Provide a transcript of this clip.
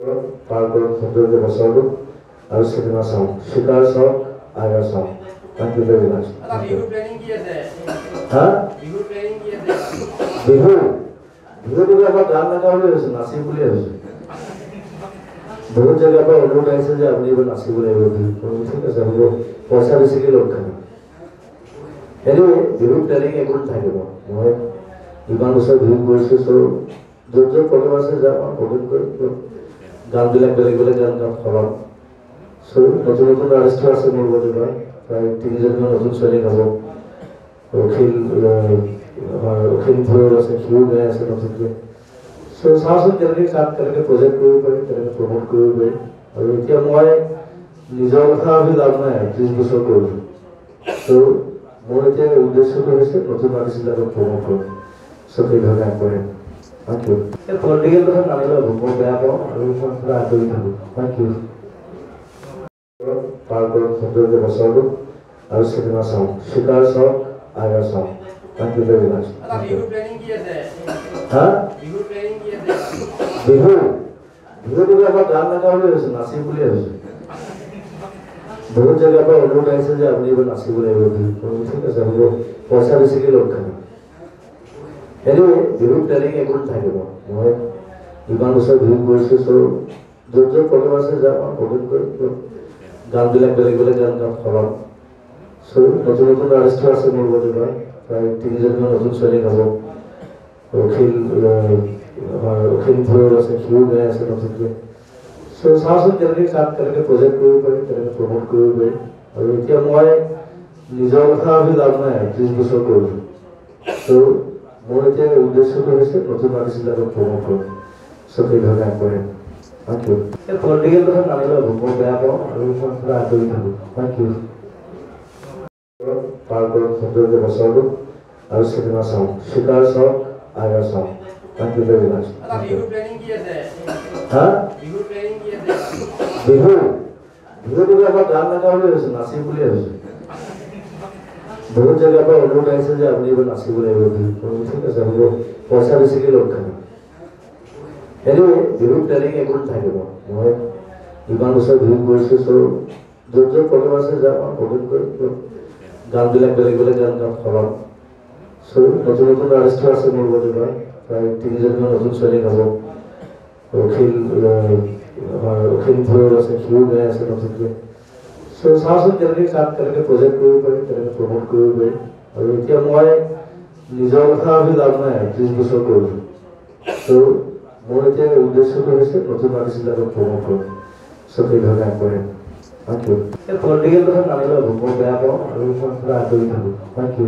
পাৰ কৰক সৌন্দৰ্য বছৰটো আৰু চিনেমা চাওঁ চিকাৰ চাওক আইৰ চাওঁ থেংক ইউ ভেৰি মাছ হা বিহুটো আমাৰ গান নাগাওঁ বুলি ভাবিছোঁ নাচিম বুলি ভাবিছোঁ বহুত জেগাৰ পৰা অনুৰোধ আহিছে যে আপুনি এইবাৰ নাচিব লাগিব ঠিক আছে হ'ব পইচা বেছিকৈ লগ খাব এনিৱে বিহু প্লেনিং একো থাকিব মই ইমান বছৰ বিহু কৰিছোঁ চ' য'ত য'ত প্ৰগ্ৰেম আছে যাম আৰু প্ৰগ্ৰেম কৰি গানবিলাক বেলেগ বেলেগ গান গাম সলাম চ' নতুন নতুন আৰ্টিষ্টো আছে মোৰ লগত এইবাৰ প্ৰায় 3জনমান নতুন ছোৱালী গাব অখিল ভৈৰৱ আছে সিও গাই আছে নতুনকৈ চ' চাওঁচোন কেনেকৈ প্ৰজেক্ট কৰিব পাৰিম কেনেকৈ প্ৰমোট কৰিব পাৰিম আৰু এতিয়া মই নিজৰ কথা ভাবি লাভ নাই 30 বছৰ কৰিলোঁ চ' মোৰ এতিয়া উদ্দেশ্যটো হৈছে নতুন আৰ্টিষ্টবিলাকক প্ৰমোট কৰোঁ চ' সেইধৰণে আগবাঢ়িম থেংক ইউ এই পলিটিকেল কথা নানিলে হ'ব মই বেয়া পাওঁ আৰু মই পুৰা আঁতৰি থাকোঁ থেংক ইউ পাৰ কৰক সৌন্দৰ্য বছৰটো আৰু চিনেমা চাওঁ চিকাৰ চাওক আইৰ চাওঁ থেংক ইউ ভেৰি মাছ হা বিহুটো আমাৰ গান নাগাওঁ বুলি ভাবিছোঁ নাচিম বুলি ভাবিছোঁ বহুত জেগাৰ পৰা অনুৰোধ আহিছে যে আপুনি এইবাৰ নাচিব লাগিব ঠিক আছে হ'ব পইচা বেছিকৈ লগ খাব এনিৱে বিহু প্লেনিং একো থাকিব মই ইমান বছৰ বিহু কৰিছোঁ চ' য'ত য'ত প্ৰগ্ৰেম আছে যাম আৰু প্ৰগ্ৰেম কৰি গানবিলাক বেলেগ বেলেগ গান গাম সলাম চ' নতুন নতুন আৰ্টিষ্টো আছে মোৰ লগত এইবাৰ প্ৰায় 3জনমান নতুন ছোৱালী গাব অখিল ভৈৰৱ আছে সিও গাই আছে নতুনকৈ চ' চাওঁচোন কেনেকৈ প্ৰজেক্ট কৰিব পাৰিম কেনেকৈ প্ৰমোট কৰিব পাৰিম আৰু এতিয়া মই নিজৰ কথা ভাবি লাভ নাই 30 বছৰ কৰিলোঁ চ' মোৰ এতিয়া উদ্দেশ্যটো হৈছে নতুন আৰ্টিষ্টবিলাকক প্ৰমোট কৰোঁ চ' সেইধৰণে আগবাঢ়িম থেংক ইউ এই পলিটিকেল কথা নানিলে হ'ব মই বেয়া পাওঁ আৰু মই পুৰা আঁতৰি থাকোঁ থেংক ইউ পাৰ কৰক সৌন্দৰ্য বছৰটো আৰু চিনেমা চাওঁ চিকাৰ চাওক আইৰ চাওঁ থেংক ইউ ভেৰি মাছ হা বিহুটো আমাৰ গান নাগাওঁ বুলি ভাবিছোঁ নাচিম বুলি ভাবিছোঁ বহুত জেগাৰ পৰা অনুৰোধ আহিছে যে আপুনি এইবাৰ নাচিব লাগিব ঠিক আছে হ'ব পইচা বেছিকৈ লগ খাব এনিৱে বিহু প্লেনিং একো থাকিব মই ইমান বছৰ বিহু কৰিছোঁ চ' য'ত য'ত প্ৰগ্ৰেম আছে যাম আৰু প্ৰগ্ৰেম কৰি গানবিলাক বেলেগ বেলেগ গান গাম সলাম চ' নতুন নতুন আৰ্টিষ্টো আছে মোৰ লগত এইবাৰ প্ৰায় 3জনমান নতুন ছোৱালী গাব অখিল ভৈৰৱ আছে সিও গাই আছে নতুনকৈ চ' চাওঁচোন কেনেকৈ প্ৰজেক্ট কৰিব পাৰিম কেনেকৈ প্ৰমোট কৰিব পাৰিম আৰু এতিয়া মই নিজৰ কথা ভাবি লাভ নাই 30 বছৰ কৰিলোঁ চ' মোৰ এতিয়া উদ্দেশ্যটো হৈছে নতুন আৰ্টিষ্টবিলাকক প্ৰমোট কৰোঁ চ' সেইধৰণে আগবাঢ়িম থেংক ইউ এই পলিটিকেল কথা নানিলে হ'ব মই বেয়া পাওঁ আৰু মই পুৰা আঁতৰি থাকোঁ থেংক ইউ